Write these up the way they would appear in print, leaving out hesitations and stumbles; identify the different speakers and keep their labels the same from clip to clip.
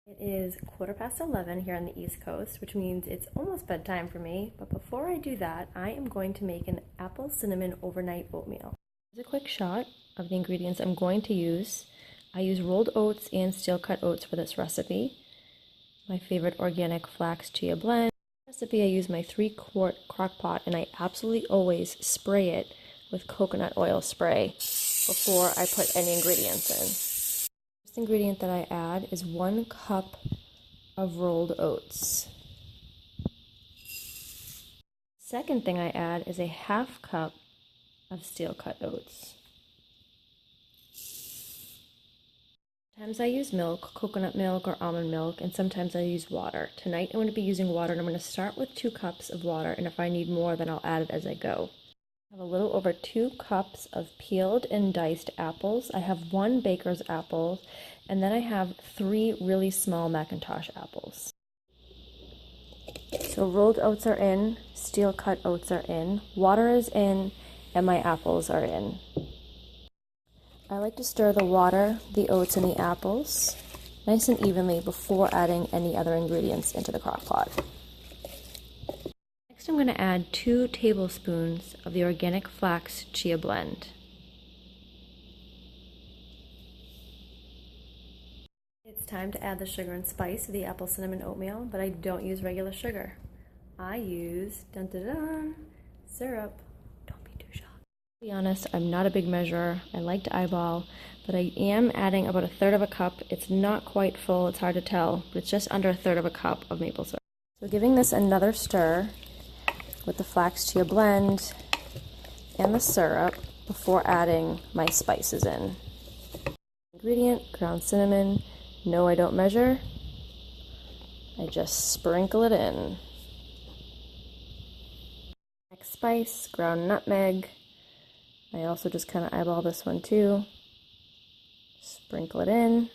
Speaker 1: It is 11:15 here on the East Coast, which means it's almost bedtime for me. But before I do that, I am going to make an apple cinnamon overnight oatmeal. Here's a quick shot of the ingredients I'm going to use. I use rolled oats and steel cut oats for this recipe. My favorite organic flax chia blend. Recipe, I use my 3-quart crock pot, and I absolutely always spray it with coconut oil spray before I put any ingredients in. The ingredient that I add is 1 cup of rolled oats. Second thing I add is a 1/2 cup of steel cut oats. Sometimes I use milk, coconut milk or almond milk, and sometimes I use water. Tonight I'm going to be using water, and I'm going to start with 2 cups of water, and if I need more then I'll add it as I go. I have a little over 2 cups of peeled and diced apples. I have 1 baker's apple, and then I have 3 really small Macintosh apples. So rolled oats are in, steel cut oats are in, water is in, and my apples are in. I like to stir the water, the oats, and the apples nice and evenly before adding any other ingredients into the crock pot. Next, I'm going to add 2 tablespoons of the organic flax chia blend. It's time to add the sugar and spice to the apple cinnamon oatmeal, but I don't use regular sugar. I use syrup. Don't be too shocked. To be honest, I'm not a big measurer. I like to eyeball, but I am adding about 1/3 of a cup. It's not quite full, it's hard to tell, but it's just under 1/3 of a cup of maple syrup. So giving this another stir with the flax chia blend and the syrup before adding my spices in. Ingredient, ground cinnamon. No, I don't measure. I just sprinkle it in. Next spice, ground nutmeg. I also just kind of eyeball this one too. Sprinkle it in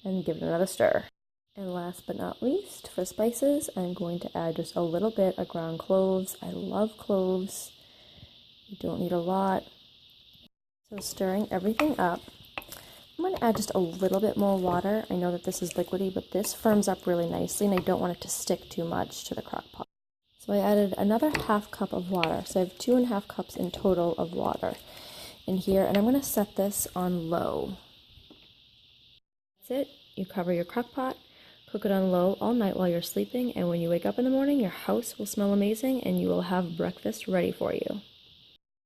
Speaker 1: and give it another stir. And last but not least, for spices, I'm going to add just a little bit of ground cloves. I love cloves. You don't need a lot. So stirring everything up. I'm going to add just a little bit more water. I know that this is liquidy, but this firms up really nicely, and I don't want it to stick too much to the crock pot. So I added another 1/2 cup of water. So I have 2.5 cups in total of water in here, and I'm going to set this on low. That's it. You cover your crock pot. Cook it on low all night while you're sleeping, and when you wake up in the morning, your house will smell amazing and you will have breakfast ready for you.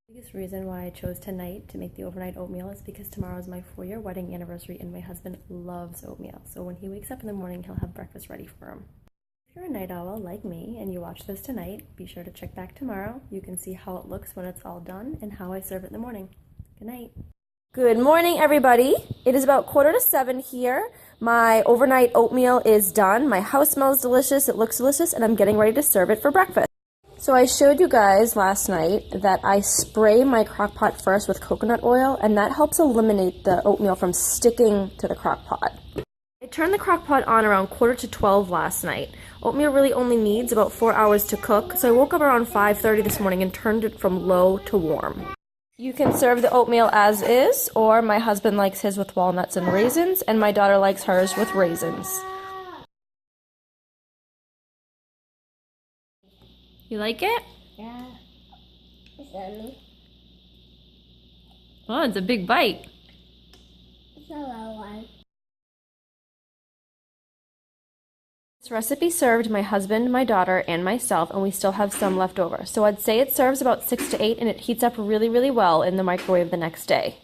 Speaker 1: The biggest reason why I chose tonight to make the overnight oatmeal is because tomorrow is my 4-year wedding anniversary, and my husband loves oatmeal. So when he wakes up in the morning, he'll have breakfast ready for him. If you're a night owl like me and you watch this tonight, be sure to check back tomorrow. You can see how it looks when it's all done and how I serve it in the morning. Good night. Good morning, everybody. It is about 6:45 here. My overnight oatmeal is done. My house smells delicious, it looks delicious, and I'm getting ready to serve it for breakfast. So I showed you guys last night that I spray my crock pot first with coconut oil, and that helps eliminate the oatmeal from sticking to the crock pot. I turned the crock pot on around 11:45 last night. Oatmeal really only needs about 4 hours to cook, so I woke up around 5:30 this morning and turned it from low to warm. You can serve the oatmeal as is, or my husband likes his with walnuts and raisins, and my daughter likes hers with raisins. You like it?
Speaker 2: Yeah. It's yummy.
Speaker 1: Oh, it's a big bite.
Speaker 2: It's a little one.
Speaker 1: This recipe served my husband, my daughter, and myself, and we still have some left over. So I'd say it serves about 6 to 8, and it heats up really, really well in the microwave the next day.